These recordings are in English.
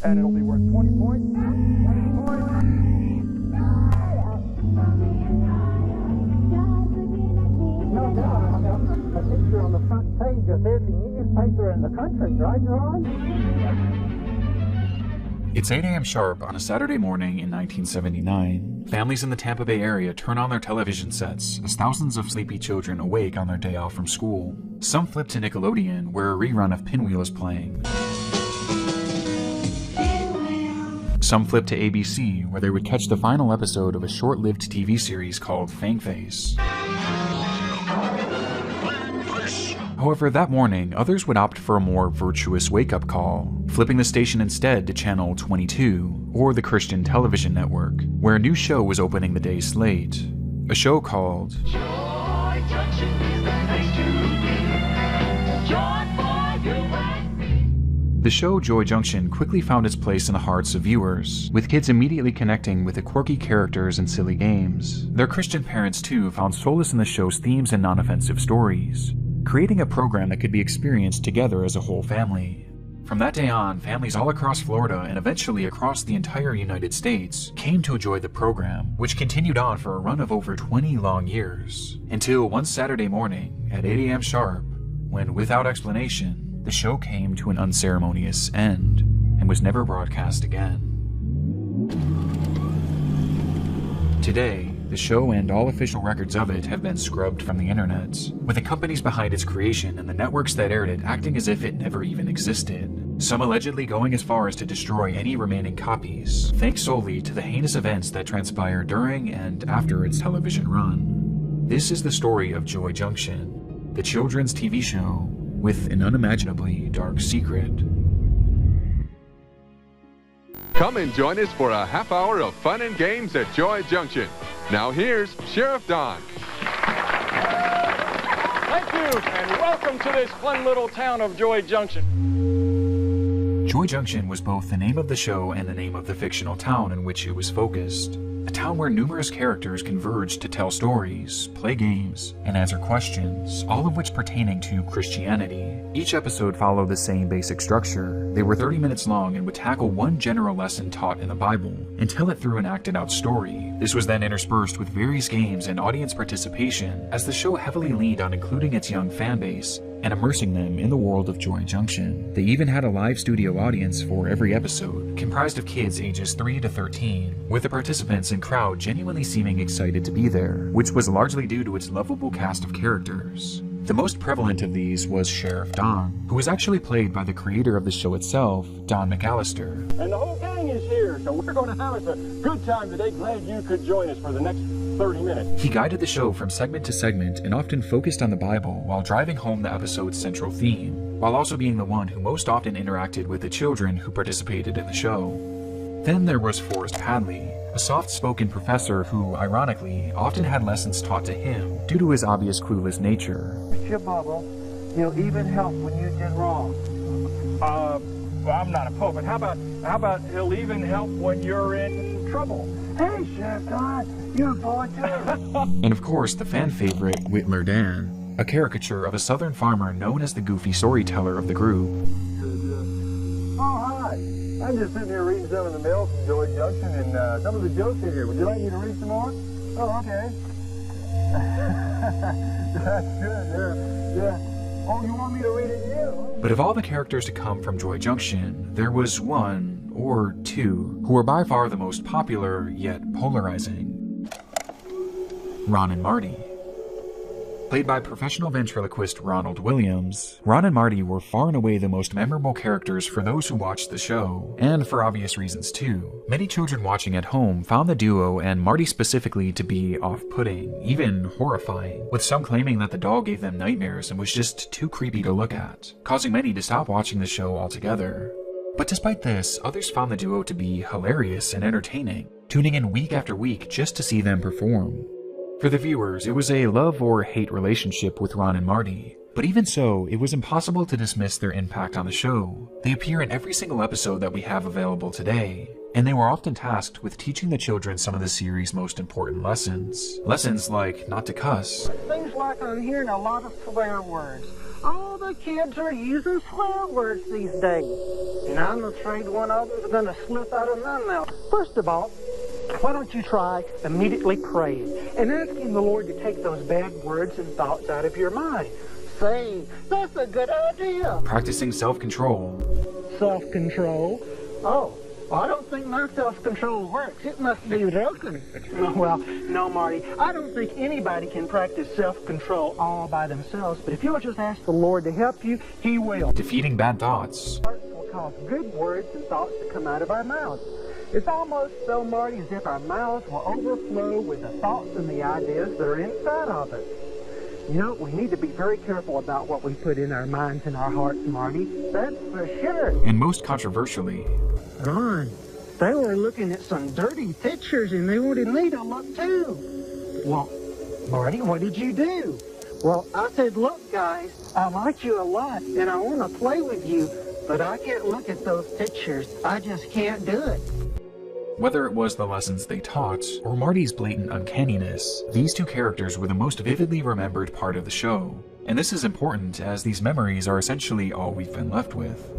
and it'll be worth 20 points. 20 points. No doubt. A picture on the front page of every newspaper in the country, right, Ron? It's 8 a.m. sharp on a Saturday morning in 1979. Families in the Tampa Bay area turn on their television sets as thousands of sleepy children awake on their day off from school. Some flip to Nickelodeon, where a rerun of Pinwheel is playing. Some flip to ABC, where they would catch the final episode of a short-lived TV series called Fangface. However, that morning, others would opt for a more virtuous wake-up call, flipping the station instead to channel 22, or the Christian television network, where a new show was opening the day's slate. A show called Joy Junction is the place to be. Joy for you and me. The show Joy Junction quickly found its place in the hearts of viewers, with kids immediately connecting with the quirky characters and silly games. Their Christian parents, too, found solace in the show's themes and non-offensive stories, creating a program that could be experienced together as a whole family. From that day on, families all across Florida and eventually across the entire United States came to enjoy the program, which continued on for a run of over 20 long years, until one Saturday morning at 8 a.m. sharp, when, without explanation, the show came to an unceremonious end and was never broadcast again. Today, the show and all official records of it have been scrubbed from the internet, with the companies behind its creation and the networks that aired it acting as if it never even existed, some allegedly going as far as to destroy any remaining copies, thanks solely to the heinous events that transpired during and after its television run. This is the story of Joy Junction, the children's TV show with an unimaginably dark secret. Come and join us for a half hour of fun and games at Joy Junction. Now here's Sheriff Don. Thank you, and welcome to this fun little town of Joy Junction. Joy Junction was both the name of the show and the name of the fictional town in which it was focused. A town where numerous characters converged to tell stories, play games, and answer questions, all of which pertaining to Christianity. Each episode followed the same basic structure. They were 30 minutes long and would tackle one general lesson taught in the Bible and tell it through an acted-out story. This was then interspersed with various games and audience participation, as the show heavily leaned on including its young fan base and immersing them in the world of Joy Junction. They even had a live studio audience for every episode, comprised of kids ages 3 to 13, with the participants and crowd genuinely seeming excited to be there, which was largely due to its lovable cast of characters. The most prevalent of these was Sheriff Don, who was actually played by the creator of the show itself, Don McAllister. And the whole gang is here, so we're going to have us a good time today. Glad you could join us for the next 30 minutes. He guided the show from segment to segment and often focused on the Bible while driving home the episode's central theme, while also being the one who most often interacted with the children who participated in the show. Then there was Forrest Hadley, a soft-spoken professor who, ironically, often had lessons taught to him due to his obvious clueless nature. Your bubble, he'll even help when you did wrong. Well, I'm not a pope, but how about he'll even help when you're in trouble? Hey, Chef Don, you're a poet too. And of course, the fan favorite, Whittler Dan, a caricature of a southern farmer known as the goofy storyteller of the group. Oh, hi. I'm just sitting here reading some of the mail from Joy Junction, and some of the jokes are here. Would you like me to read some more? Oh, okay. That's good, yeah. Oh, you want me to read it to you? But of all the characters to come from Joy Junction, there was one, or two, who were by far the most popular, yet polarizing. Ron and Marty. Played by professional ventriloquist Ronald Williams, Ron and Marty were far and away the most memorable characters for those who watched the show, and for obvious reasons too. Many children watching at home found the duo, and Marty specifically, to be off-putting, even horrifying, with some claiming that the dog gave them nightmares and was just too creepy to look at, causing many to stop watching the show altogether. But despite this, others found the duo to be hilarious and entertaining, tuning in week after week just to see them perform. For the viewers, it was a love or hate relationship with Ron and Marty, but even so, it was impossible to dismiss their impact on the show. They appear in every single episode that we have available today, and they were often tasked with teaching the children some of the series' most important lessons. Lessons like not to cuss. Things like I'm hearing a lot of swear words. All the kids are using swear words these days. And I'm afraid one of them's going to slip out of my mouth. First of all, why don't you try immediately praying and asking the Lord to take those bad words and thoughts out of your mind? Say, that's a good idea. Practicing self-control. Self-control? Oh, I don't think my self-control works. It must be broken. Well, no, Marty. I don't think anybody can practice self-control all by themselves, but if you'll just ask the Lord to help you, He will. Defeating bad thoughts. Hearts will cause good words and thoughts to come out of our mouths. It's almost so, Marty, as if our mouths will overflow with the thoughts and the ideas that are inside of us. You know, we need to be very careful about what we put in our minds and our hearts, Marty. That's for sure. And most controversially, Ron, they were looking at some dirty pictures and they wanted me to look too. Well, Marty, what did you do? Well, I said, look, guys, I like you a lot and I want to play with you, but I can't look at those pictures. I just can't do it. whether it was the lessons they taught or Marty's blatant uncanniness, these two characters were the most vividly remembered part of the show. And this is important as these memories are essentially all we've been left with.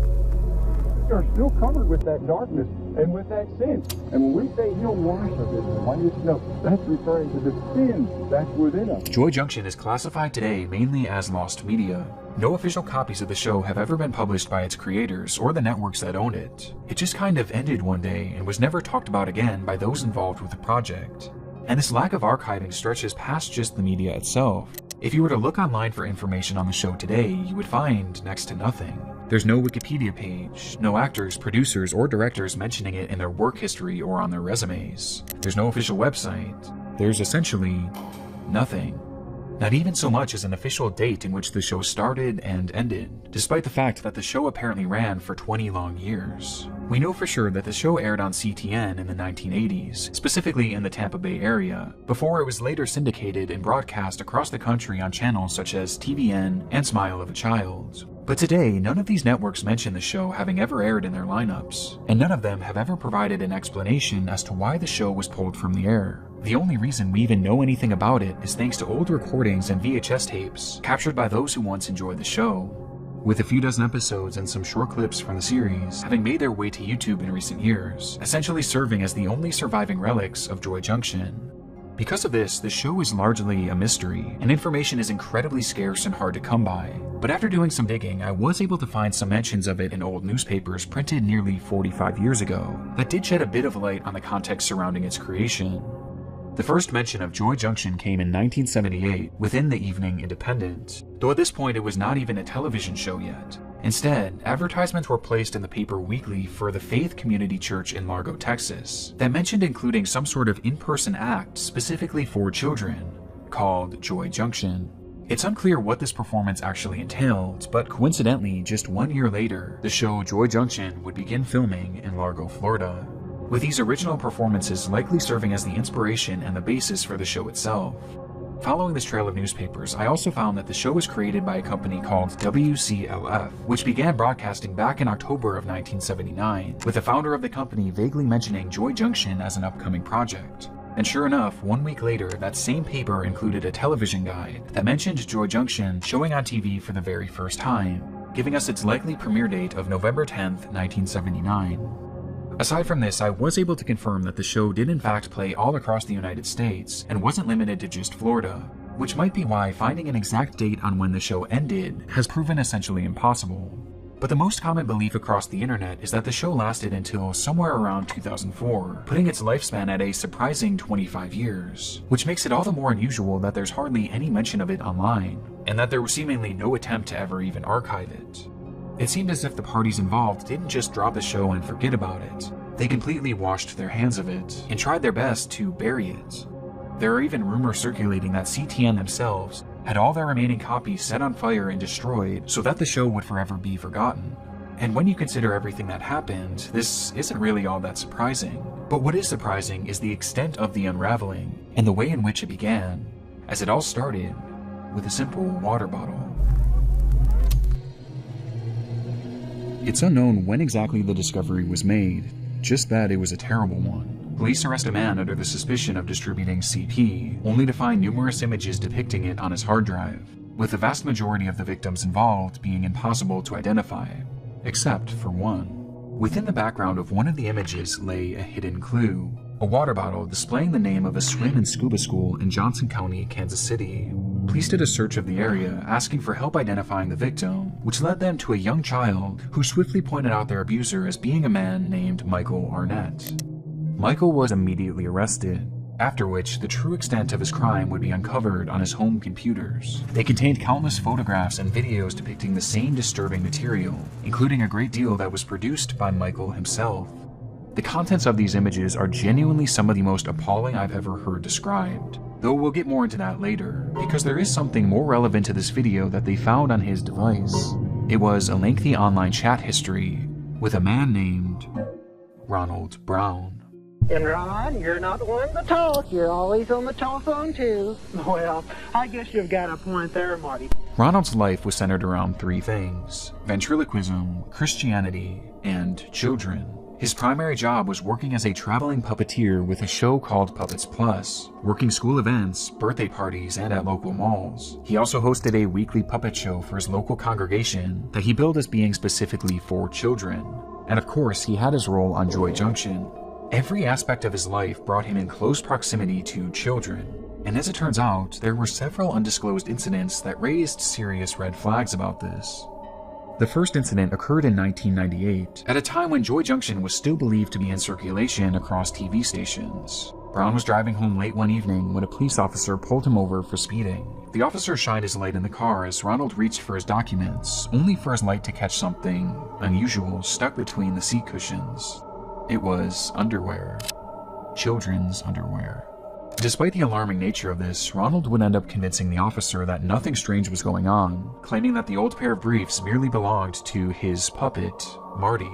You're still covered with that darkness and with that sin. And when we say He'll wash us, I want you to know that's referring to the sin that's within us. Joy Junction is classified today mainly as lost media. No official copies of the show have ever been published by its creators or the networks that owned it. It just kind of ended one day and was never talked about again by those involved with the project. And this lack of archiving stretches past just the media itself. If you were to look online for information on the show today, you would find next to nothing. There's no Wikipedia page, no actors, producers, or directors mentioning it in their work history or on their resumes. There's no official website. There's essentially nothing. Not even so much as an official date in which the show started and ended, despite the fact that the show apparently ran for 20 long years. We know for sure that the show aired on CTN in the 1980s, specifically in the Tampa Bay area, before it was later syndicated and broadcast across the country on channels such as TVN and Smile of a Child. But today, none of these networks mention the show having ever aired in their lineups, and none of them have ever provided an explanation as to why the show was pulled from the air. The only reason we even know anything about it is thanks to old recordings and VHS tapes captured by those who once enjoyed the show, with a few dozen episodes and some short clips from the series having made their way to YouTube in recent years, essentially serving as the only surviving relics of Joy Junction. Because of this, the show is largely a mystery, and information is incredibly scarce and hard to come by. But after doing some digging, I was able to find some mentions of it in old newspapers printed nearly 45 years ago that did shed a bit of light on the context surrounding its creation. The first mention of Joy Junction came in 1978 within the Evening Independent, though at this point it was not even a television show yet. Instead, advertisements were placed in the paper weekly for the Faith Community Church in Largo, Texas, that mentioned including some sort of in-person act specifically for children, called Joy Junction. It's unclear what this performance actually entailed, but coincidentally, just 1 year later, the show Joy Junction would begin filming in Largo, Florida, with these original performances likely serving as the inspiration and the basis for the show itself. Following this trail of newspapers, I also found that the show was created by a company called WCLF, which began broadcasting back in October of 1979, with the founder of the company vaguely mentioning Joy Junction as an upcoming project. And sure enough, 1 week later, that same paper included a television guide that mentioned Joy Junction showing on TV for the very first time, giving us its likely premiere date of November 10th, 1979. Aside from this, I was able to confirm that the show did in fact play all across the United States and wasn't limited to just Florida, which might be why finding an exact date on when the show ended has proven essentially impossible. But the most common belief across the internet is that the show lasted until somewhere around 2004, putting its lifespan at a surprising 25 years, which makes it all the more unusual that there's hardly any mention of it online, and that there was seemingly no attempt to ever even archive it. It seemed as if the parties involved didn't just drop the show and forget about it. They completely washed their hands of it and tried their best to bury it. There are even rumors circulating that CTN themselves had all their remaining copies set on fire and destroyed so that the show would forever be forgotten. And when you consider everything that happened, this isn't really all that surprising. But what is surprising is the extent of the unraveling and the way in which it began, as it all started with a simple water bottle. It's unknown when exactly the discovery was made, just that it was a terrible one. Police arrest a man under the suspicion of distributing CP, only to find numerous images depicting it on his hard drive. with the vast majority of the victims involved being impossible to identify, except for one. Within the background of one of the images lay a hidden clue, a water bottle displaying the name of a swim and scuba school in Johnson County, Kansas City. Police did a search of the area, asking for help identifying the victim, which led them to a young child who swiftly pointed out their abuser as being a man named Michael Arnett. Michael was immediately arrested, after which the true extent of his crime would be uncovered on his home computers. They contained countless photographs and videos depicting the same disturbing material, including a great deal that was produced by Michael himself. The contents of these images are genuinely some of the most appalling I've ever heard described, though we'll get more into that later, because there is something more relevant to this video that they found on his device. It was a lengthy online chat history with a man named Ronald Brown. And Ron, you're not the one to talk. You're always on the telephone too. Well, I guess you've got a point there, Marty. Ronald's life was centered around three things: ventriloquism, Christianity, and children. His primary job was working as a traveling puppeteer with a show called Puppets Plus, working school events, birthday parties, and at local malls. He also hosted a weekly puppet show for his local congregation that he billed as being specifically for children. And of course, he had his role on Joy Junction. Every aspect of his life brought him in close proximity to children, and as it turns out, there were several undisclosed incidents that raised serious red flags about this. The first incident occurred in 1998, at a time when Joy Junction was still believed to be in circulation across TV stations. Brown was driving home late one evening when a police officer pulled him over for speeding. The officer shined his light in the car as Ronald reached for his documents, only for his light to catch something unusual stuck between the seat cushions. It was underwear. Children's underwear. Despite the alarming nature of this, Ronald would end up convincing the officer that nothing strange was going on, claiming that the old pair of briefs merely belonged to his puppet, Marty.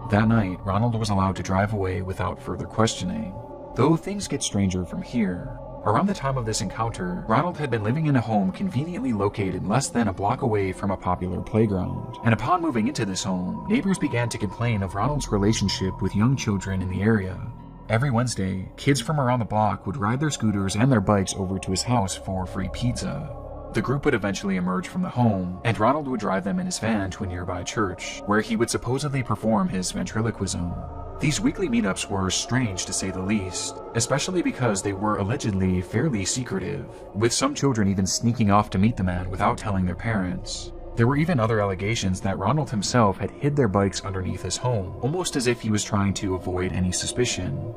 That night, Ronald was allowed to drive away without further questioning. Though things get stranger from here. Around the time of this encounter, Ronald had been living in a home conveniently located less than a block away from a popular playground. And upon moving into this home, neighbors began to complain of Ronald's relationship with young children in the area. Every Wednesday, kids from around the block would ride their scooters and their bikes over to his house for free pizza. The group would eventually emerge from the home, and Ronald would drive them in his van to a nearby church, where he would supposedly perform his ventriloquism. These weekly meetups were strange to say the least, especially because they were allegedly fairly secretive, with some children even sneaking off to meet the man without telling their parents. There were even other allegations that Ronald himself had hid their bikes underneath his home, almost as if he was trying to avoid any suspicion.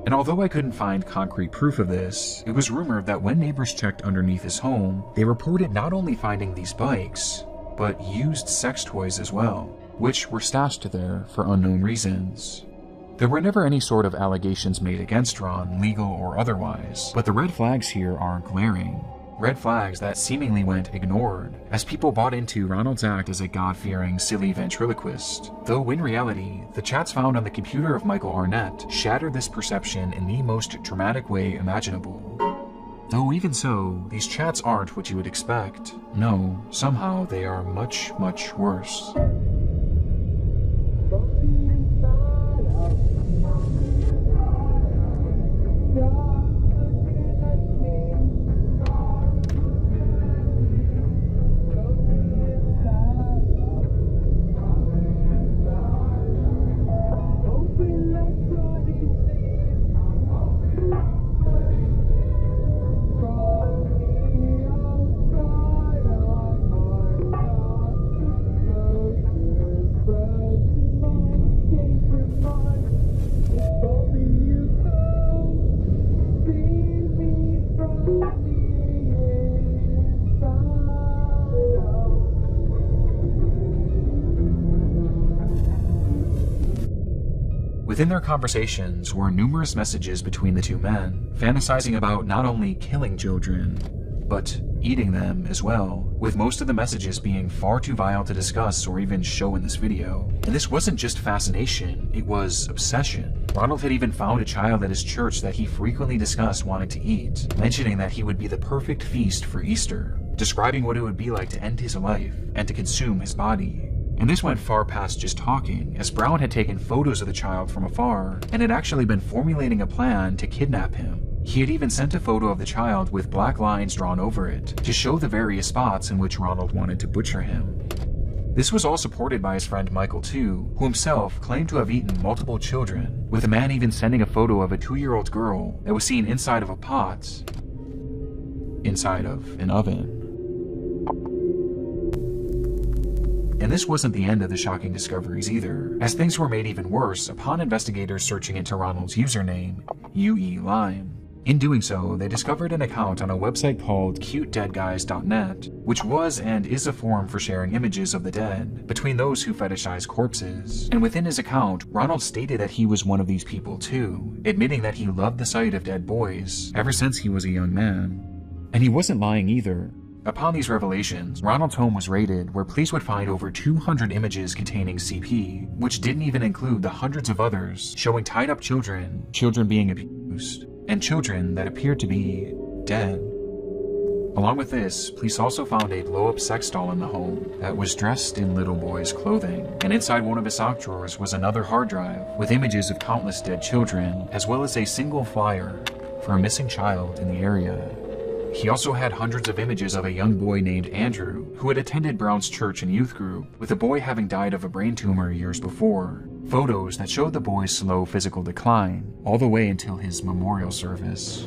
And although I couldn't find concrete proof of this, it was rumored that when neighbors checked underneath his home, they reported not only finding these bikes, but used sex toys as well, which were stashed there for unknown reasons. There were never any sort of allegations made against Ron, legal or otherwise, but the red flags here are glaring. Red flags that seemingly went ignored, as people bought into Ronald's act as a God-fearing, silly ventriloquist. Though in reality, the chats found on the computer of Michael Arnett shattered this perception in the most dramatic way imaginable. Though even so, these chats aren't what you would expect. No, somehow they are much, much worse. Within their conversations were numerous messages between the two men, fantasizing about not only killing children, but eating them as well, with most of the messages being far too vile to discuss or even show in this video. And this wasn't just fascination, it was obsession. Ronald had even found a child at his church that he frequently discussed wanting to eat, mentioning that he would be the perfect feast for Easter, describing what it would be like to end his life and to consume his body. And this went far past just talking, as Brown had taken photos of the child from afar and had actually been formulating a plan to kidnap him. He had even sent a photo of the child with black lines drawn over it to show the various spots in which Ronald wanted to butcher him. This was all supported by his friend Michael too, who himself claimed to have eaten multiple children, with a man even sending a photo of a 2-year-old girl that was seen inside of a pot, inside of an oven. And this wasn't the end of the shocking discoveries either, as things were made even worse upon investigators searching into Ronald's username, UE_Lime. In doing so, they discovered an account on a website called cutedeadguys.net, which was and is a forum for sharing images of the dead between those who fetishize corpses. And within his account, Ronald stated that he was one of these people too, admitting that he loved the sight of dead boys ever since he was a young man. And he wasn't lying either. Upon these revelations, Ronald's home was raided, where police would find over 200 images containing CP, which didn't even include the hundreds of others showing tied up children, children being abused, and children that appeared to be dead. Along with this, police also found a blow-up sex doll in the home that was dressed in little boy's clothing, and inside one of his sock drawers was another hard drive with images of countless dead children, as well as a single flyer for a missing child in the area. He also had hundreds of images of a young boy named Andrew, who had attended Brown's church and youth group, with the boy having died of a brain tumor years before. Photos that showed the boy's slow physical decline, all the way until his memorial service.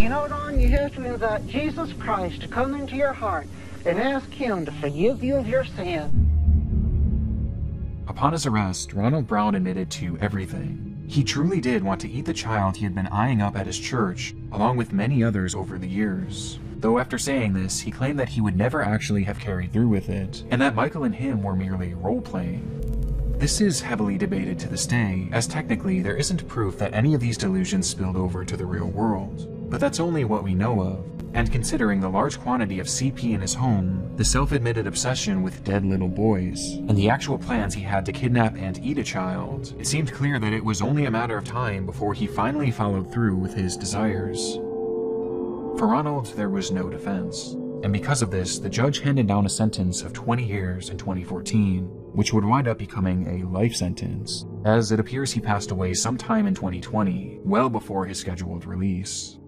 You know, Don, you have to invite Jesus Christ to come into your heart and ask Him to forgive you of your sin. Upon his arrest, Ronald Brown admitted to everything. He truly did want to eat the child he had been eyeing up at his church, along with many others over the years. Though after saying this, he claimed that he would never actually have carried through with it, and that Michael and him were merely role-playing. This is heavily debated to this day, as technically there isn't proof that any of these delusions spilled over to the real world. But that's only what we know of, and considering the large quantity of CP in his home, the self-admitted obsession with dead little boys, and the actual plans he had to kidnap and eat a child, it seemed clear that it was only a matter of time before he finally followed through with his desires. For Ronald, there was no defense, and because of this, the judge handed down a sentence of 20 years in 2014, which would wind up becoming a life sentence, as it appears he passed away sometime in 2020, well before his scheduled release.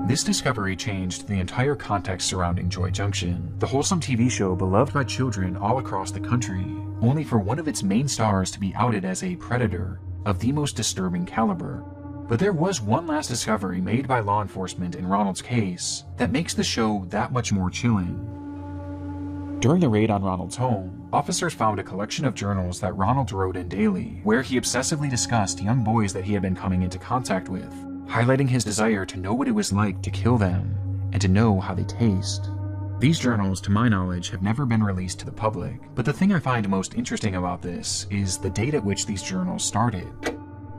This discovery changed the entire context surrounding Joy Junction, the wholesome TV show beloved by children all across the country, only for one of its main stars to be outed as a predator of the most disturbing caliber. But there was one last discovery made by law enforcement in Ronald's case that makes the show that much more chilling. During the raid on Ronald's home, officers found a collection of journals that Ronald wrote in daily, where he obsessively discussed young boys that he had been coming into contact with, highlighting his desire to know what it was like to kill them and to know how they taste. These journals, to my knowledge, have never been released to the public, but the thing I find most interesting about this is the date at which these journals started.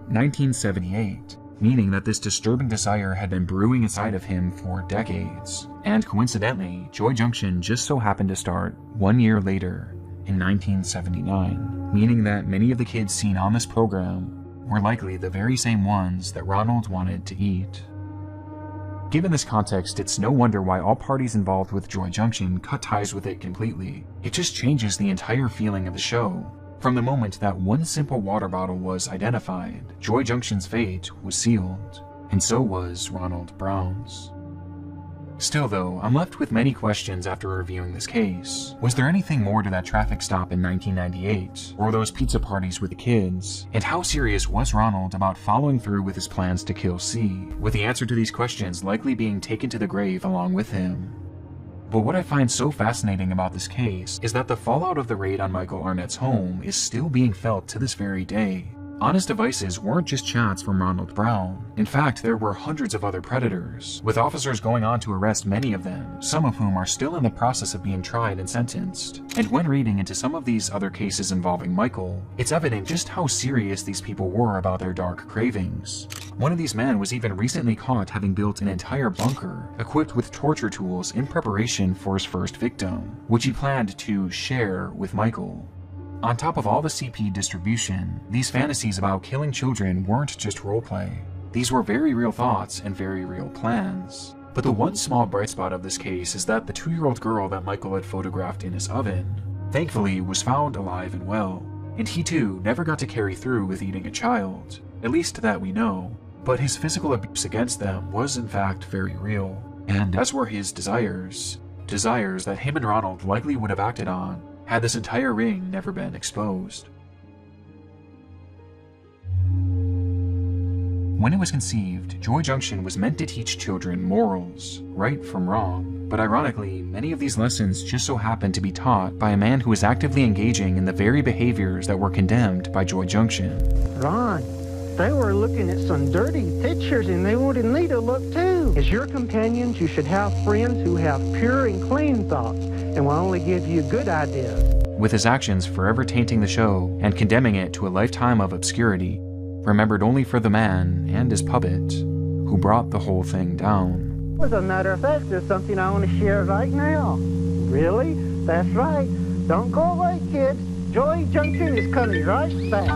1978, meaning that this disturbing desire had been brewing inside of him for decades. And coincidentally, Joy Junction just so happened to start 1 year later, in 1979, meaning that many of the kids seen on this program were likely the very same ones that Ronald wanted to eat. Given this context, it's no wonder why all parties involved with Joy Junction cut ties with it completely. It just changes the entire feeling of the show. From the moment that one simple water bottle was identified, Joy Junction's fate was sealed, and so was Ronald Brown's. Still though, I'm left with many questions after reviewing this case. Was there anything more to that traffic stop in 1998, or those pizza parties with the kids? And how serious was Ronald about following through with his plans to kill C, with the answer to these questions likely being taken to the grave along with him? But what I find so fascinating about this case is that the fallout of the raid on Michael Arnett's home is still being felt to this very day. On his devices weren't just chats from Ronald Brown. In fact, there were hundreds of other predators, with officers going on to arrest many of them, some of whom are still in the process of being tried and sentenced. And when reading into some of these other cases involving Michael, it's evident just how serious these people were about their dark cravings. One of these men was even recently caught having built an entire bunker, equipped with torture tools in preparation for his first victim, which he planned to share with Michael. On top of all the CP distribution, these fantasies about killing children weren't just roleplay. These were very real thoughts and very real plans. But the one small bright spot of this case is that the 2-year-old girl that Michael had photographed in his oven, thankfully, was found alive and well. and he too never got to carry through with eating a child, at least that we know, but his physical abuse against them was in fact very real, and as were his desires that him and Ronald likely would have acted on had this entire ring never been exposed. When it was conceived, Joy Junction was meant to teach children morals, right from wrong, but ironically, many of these lessons just so happened to be taught by a man who was actively engaging in the very behaviors that were condemned by Joy Junction. Ron, they were looking at some dirty pictures and they wanted me to look too. As your companions, you should have friends who have pure and clean thoughts and will only give you good ideas. With his actions forever tainting the show and condemning it to a lifetime of obscurity, remembered only for the man and his puppet who brought the whole thing down. As a matter of fact, there's something I want to share right now. Really? That's right. Don't go away, kids. Joy Junction is coming right back.